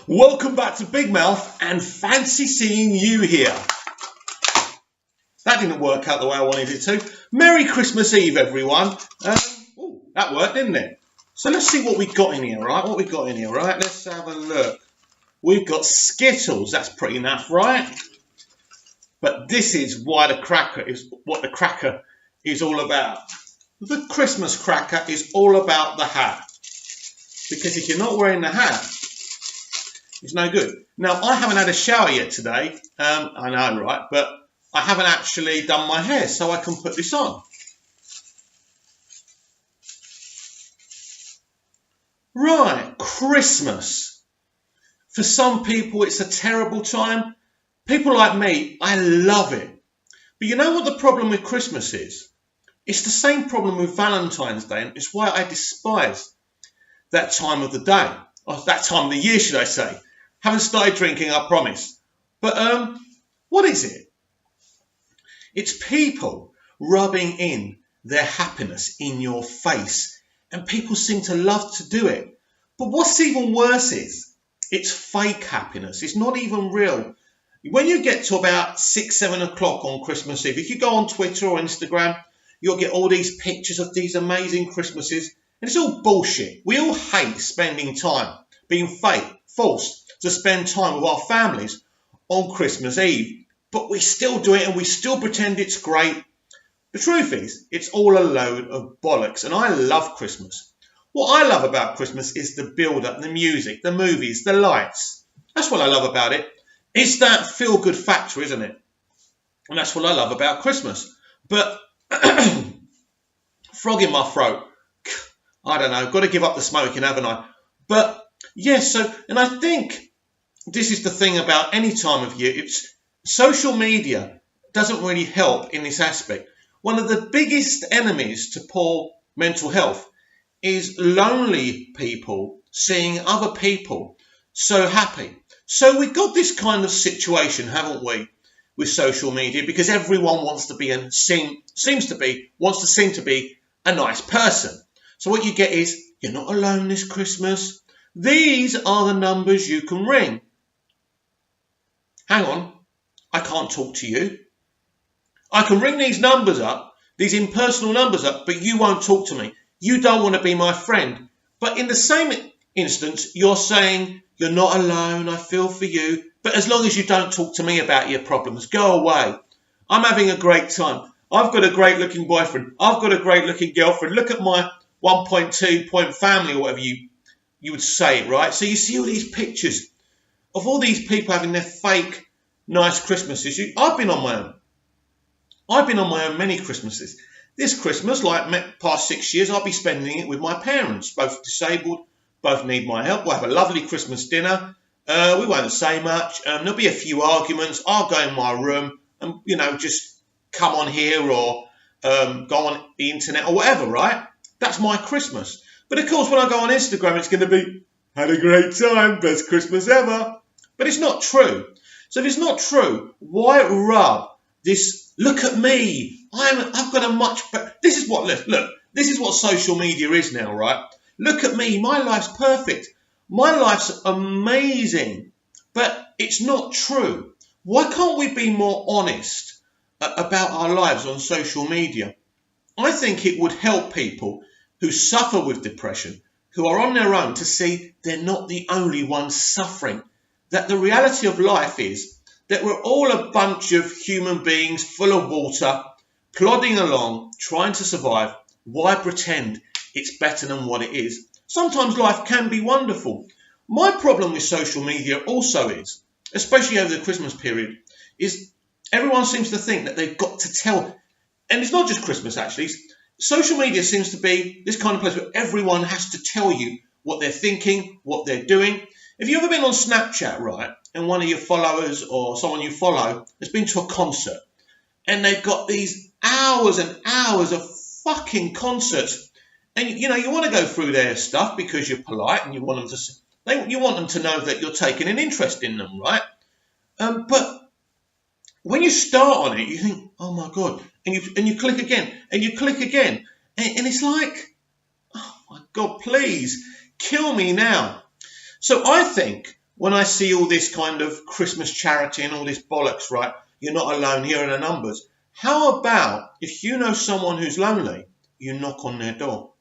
Welcome back to Big Mouth and fancy seeing you here. That didn't work out the way I wanted it to. Merry Christmas Eve, everyone. That worked, didn't it? So let's see what we got in here, right? Let's have a look. We've got Skittles. That's pretty enough, right? But this is what the cracker is all about. The Christmas cracker is all about the hat. Because if you're not wearing the hat, it's no good. Now, I haven't had a shower yet today. I know, right? But I haven't actually done my hair, so I can put this on. Right, Christmas. For some people, it's a terrible time. People like me, I love it. But you know what the problem with Christmas is? It's the same problem with Valentine's Day, and it's why I despise that time of the day. Or that time of the year, should I say. Haven't started drinking, I promise. But what is it? It's people rubbing in their happiness in your face. And people seem to love to do it. But what's even worse is, it's fake happiness. It's not even real. When you get to about 6, 7 o'clock on Christmas Eve, if you go on Twitter or Instagram, you'll get all these pictures of these amazing Christmases. And it's all bullshit. We all hate spending time being forced to spend time with our families on Christmas Eve. But we still do it and we still pretend it's great. The truth is, it's all a load of bollocks. And I love Christmas. What I love about Christmas is the build-up, the music, the movies, the lights. That's what I love about it. It's that feel-good factor, isn't it? And that's what I love about Christmas. But frog in my throat. I don't know. Got to give up the smoking, haven't I? But yes, and I think this is the thing about any time of year. It's social media doesn't really help in this aspect. One of the biggest enemies to poor mental health is lonely people seeing other people so happy. So we've got this kind of situation, haven't we, with social media, because everyone wants to be wants to seem to be a nice person. So what you get is, you're not alone this Christmas. These are the numbers you can ring. Hang on, I can't talk to you. I can ring these numbers up, these impersonal numbers up, but you won't talk to me. You don't want to be my friend. But in the same instance, you're saying, you're not alone, I feel for you. But as long as you don't talk to me about your problems, go away. I'm having a great time. I've got a great looking boyfriend. I've got a great looking girlfriend. Look at my 1.2 point family, or whatever you would say it, right? So you see all these pictures of all these people having their fake nice Christmases. I've been on my own. I've been on my own many Christmases. This Christmas, like past 6 years, I'll be spending it with my parents, both disabled, both need my help. We'll have a lovely Christmas dinner. We won't say much. There'll be a few arguments. I'll go in my room and, just come on here or go on the internet or whatever, right? That's my Christmas. But of course, when I go on Instagram, it's going to be, had a great time, best Christmas ever. But it's not true. So if it's not true, why rub this, look at me, I've got a much better, this is what social media is now, right? Look at me, my life's perfect. My life's amazing. But it's not true. Why can't we be more honest about our lives on social media? I think it would help people who suffer with depression, who are on their own, to see they're not the only ones suffering. That the reality of life is that we're all a bunch of human beings full of water, plodding along, trying to survive. Why pretend it's better than what it is? Sometimes life can be wonderful. My problem with social media also is, especially over the Christmas period, is everyone seems to think that they've got to tell. And it's not just Christmas, actually. Social media seems to be this kind of place where everyone has to tell you what they're thinking, what they're doing. Have you ever been on Snapchat, right, and one of your followers or someone you follow has been to a concert, and they've got these hours and hours of fucking concerts, and you want to go through their stuff because you're polite and you want them to know that you're taking an interest in them, right? But when you start on it, you think, oh my God, and you click again, and you click again, and it's like, oh my God, please kill me now. So I think when I see all this kind of Christmas charity and all this bollocks, right? You're not alone, here are the numbers. How about if you know someone who's lonely, you knock on their door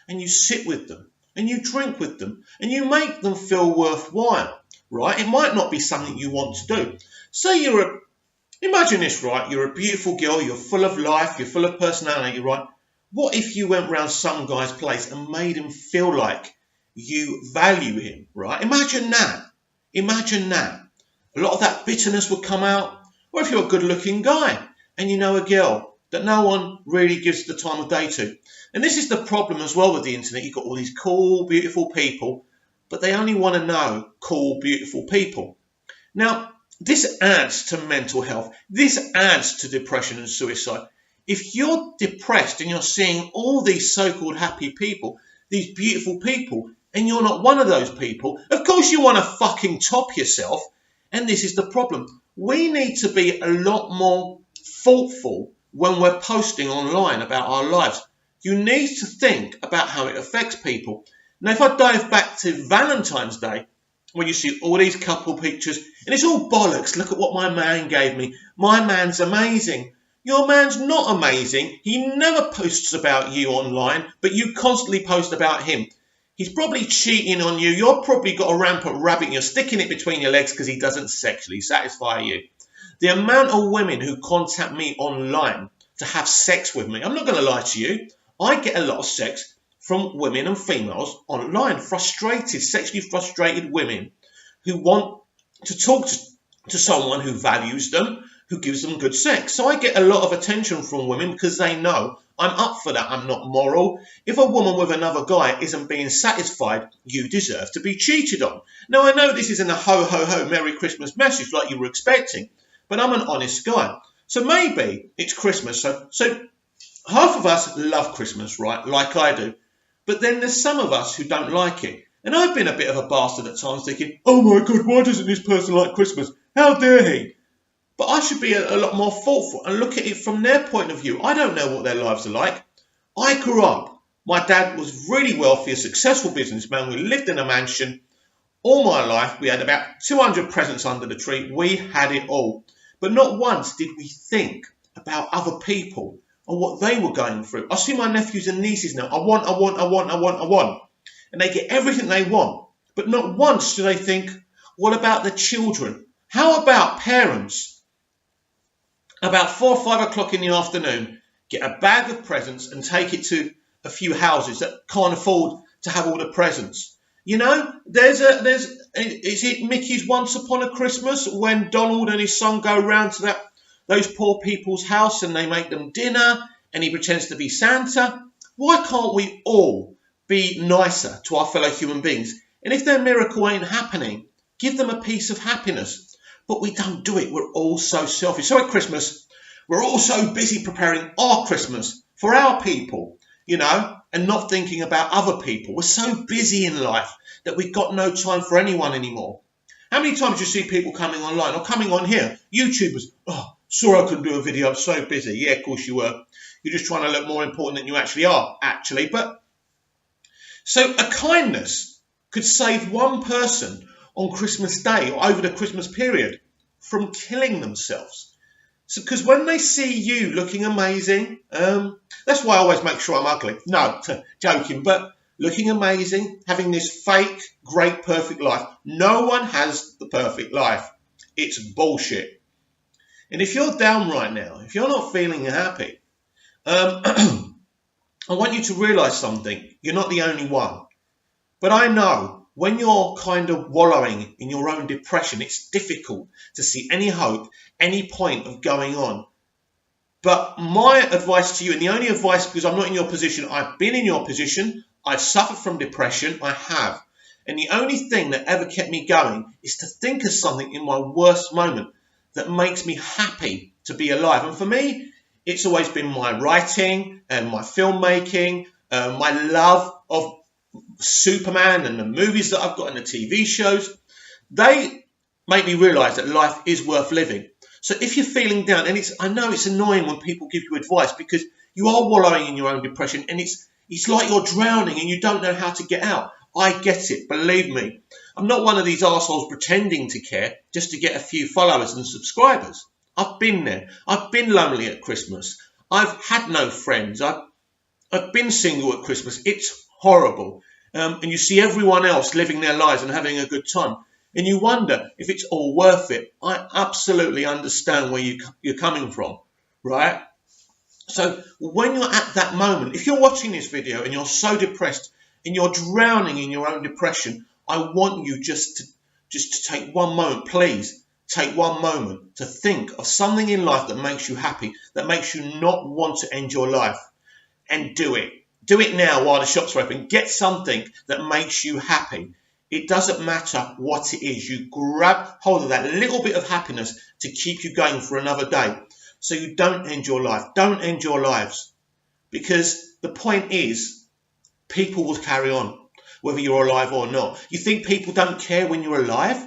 and you sit with them and you drink with them and you make them feel worthwhile, right? It might not be something you want to do. Say imagine this, right? You're a beautiful girl, you're full of life, you're full of personality, right? What if you went round some guy's place and made him feel like you value him, right? Imagine that. Imagine that. A lot of that bitterness would come out. Or if you're a good-looking guy and you know a girl that no one really gives the time of day to. And this is the problem as well with the internet. You've got all these cool, beautiful people, but they only want to know cool, beautiful people. Now, this adds to mental health. This adds to depression and suicide. If you're depressed and you're seeing all these so-called happy people, these beautiful people, and you're not one of those people, of course you want to fucking top yourself. And this is the problem. We need to be a lot more thoughtful when we're posting online about our lives. You need to think about how it affects people. Now, if I dive back to Valentine's Day, when you see all these couple pictures, and it's all bollocks. Look at what my man gave me. My man's amazing. Your man's not amazing. He never posts about you online, but you constantly post about him. He's probably cheating on you. You've probably got a rampant rabbit and you're sticking it between your legs because he doesn't sexually satisfy you. The amount of women who contact me online to have sex with me, I'm not going to lie to you, I get a lot of sex from women and females online, sexually frustrated women who want to talk to someone who values them, who gives them good sex. So I get a lot of attention from women because they know I'm up for that. I'm not moral. If a woman with another guy isn't being satisfied, you deserve to be cheated on. Now, I know this isn't a ho, ho, ho, Merry Christmas message like you were expecting, but I'm an honest guy. So maybe it's Christmas. So half of us love Christmas, right? Like I do. But then there's some of us who don't like it. And I've been a bit of a bastard at times thinking, oh my God, why doesn't this person like Christmas? How dare he? But I should be a lot more thoughtful and look at it from their point of view. I don't know what their lives are like. I grew up. My dad was really wealthy, a successful businessman. We lived in a mansion. All my life, we had about 200 presents under the tree. We had it all. But not once did we think about other people and what they were going through. I see my nephews and nieces now. I want. And they get everything they want. But not once do they think, what about the children? How about parents? About 4 or 5 o'clock in the afternoon, get a bag of presents and take it to a few houses that can't afford to have all the presents. You know, is it Mickey's Once Upon a Christmas when Donald and his son go round to those poor people's house and they make them dinner and he pretends to be Santa? Why can't we all be nicer to our fellow human beings? And if their miracle ain't happening, give them a piece of happiness. But we don't do it. We're all so selfish. So at Christmas, we're all so busy preparing our Christmas for our people, you know, and not thinking about other people. We're so busy in life that we've got no time for anyone anymore. How many times do you see people coming online or coming on here? YouTubers, oh, sorry I couldn't do a video. I'm so busy. Yeah, of course you were. You're just trying to look more important than you actually are, actually. But so a kindness could save one person on Christmas Day or over the Christmas period from killing themselves. So, because when they see you looking amazing, that's why I always make sure I'm ugly. No, joking, but looking amazing, having this fake, great, perfect life. No one has the perfect life. It's bullshit. And if you're down right now, if you're not feeling happy, I want you to realise something. You're not the only one. But I know when you're kind of wallowing in your own depression, it's difficult to see any hope, any point of going on. But my advice to you, and the only advice, because I'm not in your position, I've been in your position, I've suffered from depression, I have. And the only thing that ever kept me going is to think of something in my worst moment that makes me happy to be alive. And for me, it's always been my writing and my filmmaking, my love of Superman and the movies that I've got and the TV shows. They make me realise that life is worth living. So if you're feeling down, and I know it's annoying when people give you advice because you are wallowing in your own depression and it's like you're drowning and you don't know how to get out. I get it, believe me. I'm not one of these arseholes pretending to care just to get a few followers and subscribers. I've been there. I've been lonely at Christmas. I've had no friends. I've been single at Christmas. It's horrible. And you see everyone else living their lives and having a good time. And you wonder if it's all worth it. I absolutely understand where you're coming from, right? So when you're at that moment, if you're watching this video and you're so depressed and you're drowning in your own depression, I want you just to take one moment, please. Take one moment to think of something in life that makes you happy, that makes you not want to end your life, and do it. Do it now while the shops are open. Get something that makes you happy. It doesn't matter what it is. You grab hold of that little bit of happiness to keep you going for another day, so you don't end your life. Don't end your lives. Because the point is, people will carry on, whether you're alive or not. You think people don't care when you're alive?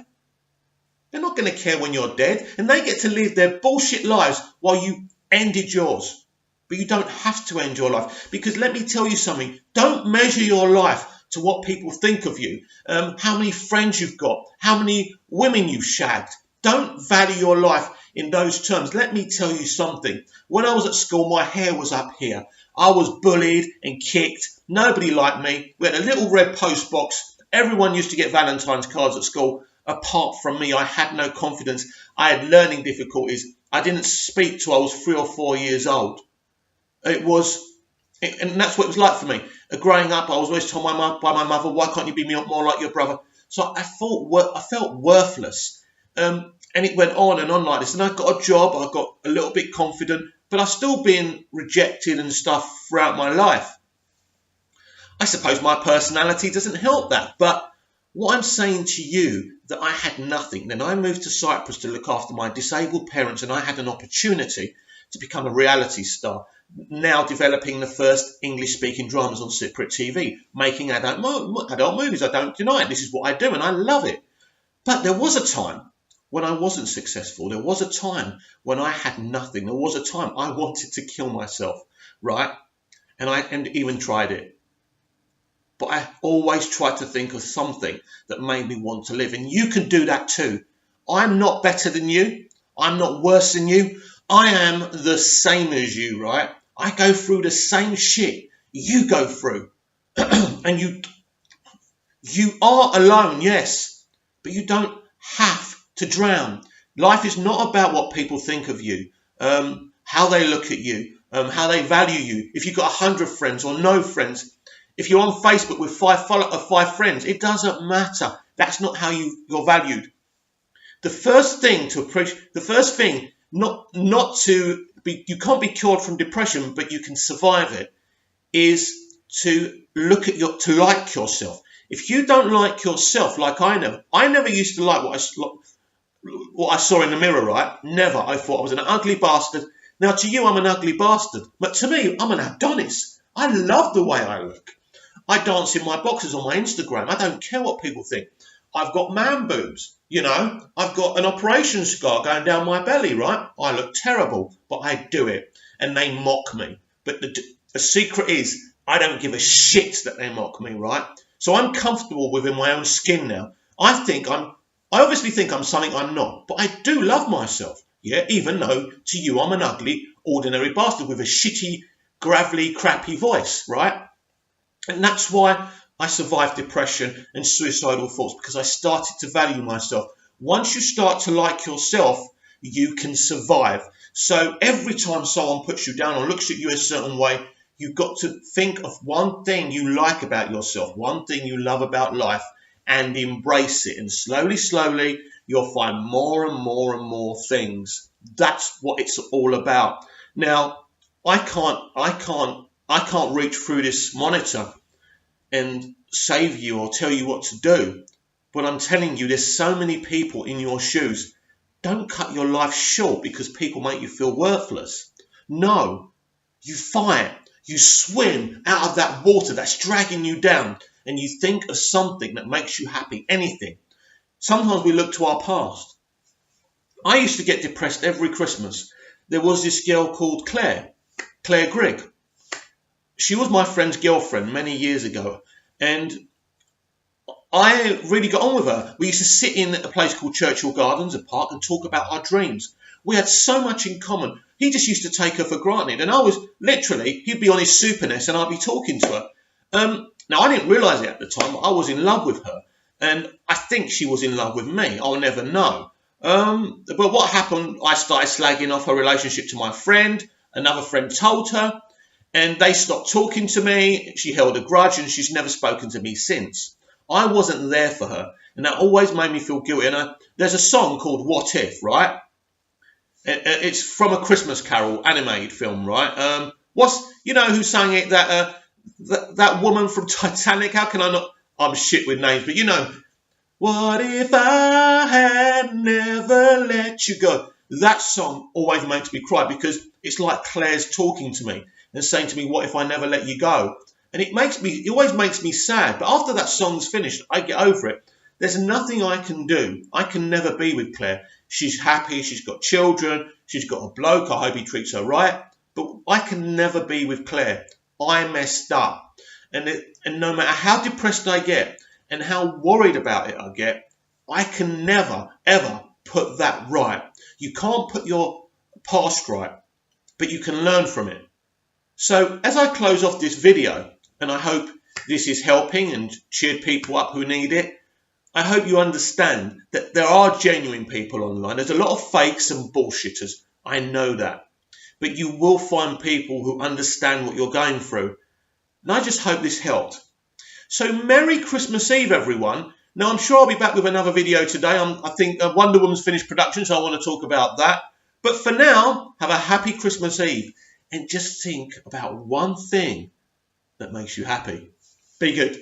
They're not going to care when you're dead, and they get to live their bullshit lives while you ended yours. But you don't have to end your life, because let me tell you something. Don't measure your life to what people think of you, how many friends you've got, how many women you've shagged. Don't value your life in those terms. Let me tell you something. When I was at school, my hair was up here. I was bullied and kicked. Nobody liked me. We had a little red post box. Everyone used to get Valentine's cards at school. Apart from me, I had no confidence. I had learning difficulties. I didn't speak till I was 3 or 4 years old. And that's what it was like for me. Growing up, I was always told by my mother, why can't you be more like your brother? So I felt worthless. And it went on and on like this. And I got a job. I got a little bit confident. But I was still being rejected and stuff throughout my life. I suppose my personality doesn't help that. But what I'm saying to you, that I had nothing. Then I moved to Cyprus to look after my disabled parents, and I had an opportunity to become a reality star. Now developing the first English-speaking dramas on Cypriot TV, making adult movies. I don't deny it. This is what I do, and I love it. But there was a time when I wasn't successful. There was a time when I had nothing. There was a time I wanted to kill myself, right? And even tried it. But I always tried to think of something that made me want to live. And you can do that too. I'm not better than you. I'm not worse than you. I am the same as you, right? I go through the same shit you go through. And you are alone, yes. But you don't have to drown. Life is not about what people think of you, how they look at you, how they value you. If you've got 100 friends or no friends, if you're on Facebook with 5 friends, it doesn't matter. That's not how you're valued. The first thing to appreciate, you can't be cured from depression, but you can survive it, is to to like yourself. If you don't like yourself, like I never used to like what I saw in the mirror, right? Never. I thought I was an ugly bastard. Now to you, I'm an ugly bastard, but to me, I'm an Adonis. I love the way I look. I dance in my boxers on my Instagram. I don't care what people think. I've got man boobs, I've got an operation scar going down my belly, right? I look terrible, but I do it. And they mock me. But the secret is, I don't give a shit that they mock me, right? So I'm comfortable within my own skin now. I obviously think I'm something I'm not, but I do love myself. Yeah, even though to you I'm an ugly, ordinary bastard with a shitty, gravelly, crappy voice, right? And that's why I survived depression and suicidal thoughts, because I started to value myself. Once you start to like yourself, you can survive. So every time someone puts you down or looks at you a certain way, you've got to think of one thing you like about yourself, one thing you love about life, and embrace it. And slowly, slowly, you'll find more and more and more things. That's what it's all about. Now, I can't reach through this monitor and save you or tell you what to do. But I'm telling you, there's so many people in your shoes. Don't cut your life short because people make you feel worthless. No, you fight. You swim out of that water that's dragging you down, and you think of something that makes you happy, anything. Sometimes we look to our past. I used to get depressed every Christmas. There was this girl called Claire Grigg. She was my friend's girlfriend many years ago, and I really got on with her. We used to sit in a place called Churchill Gardens, a park, and talk about our dreams. We had so much in common. He just used to take her for granted. And I was literally, he'd be on his Super NES and I'd be talking to her. Now, I didn't realise it at the time, but I was in love with her. And I think she was in love with me. I'll never know. But what happened, I started slagging off her relationship to my friend. Another friend told her. And they stopped talking to me. She held a grudge and she's never spoken to me since. I wasn't there for her. And that always made me feel guilty. And there's a song called What If, right? It's from a Christmas Carol animated film, right? Who sang it? That woman from Titanic. How can I not? I'm shit with names, but you know. What if I had never let you go? That song always makes me cry because it's like Claire's talking to me and saying to me, what if I never let you go? And it always makes me sad. But after that song's finished, I get over it. There's nothing I can do. I can never be with Claire. She's happy. She's got children. She's got a bloke. I hope he treats her right. But I can never be with Claire. I messed up. And no matter how depressed I get and how worried about it I get, I can never, ever put that right. You can't put your past right, but you can learn from it. So as I close off this video, and I hope this is helping and cheered people up who need it, I hope you understand that there are genuine people online. There's a lot of fakes and bullshitters. I know that. But you will find people who understand what you're going through. And I just hope this helped. So Merry Christmas Eve, everyone. Now, I'm sure I'll be back with another video today. I think Wonder Woman's finished production, so I want to talk about that. But for now, have a happy Christmas Eve. And just think about one thing that makes you happy. Be good.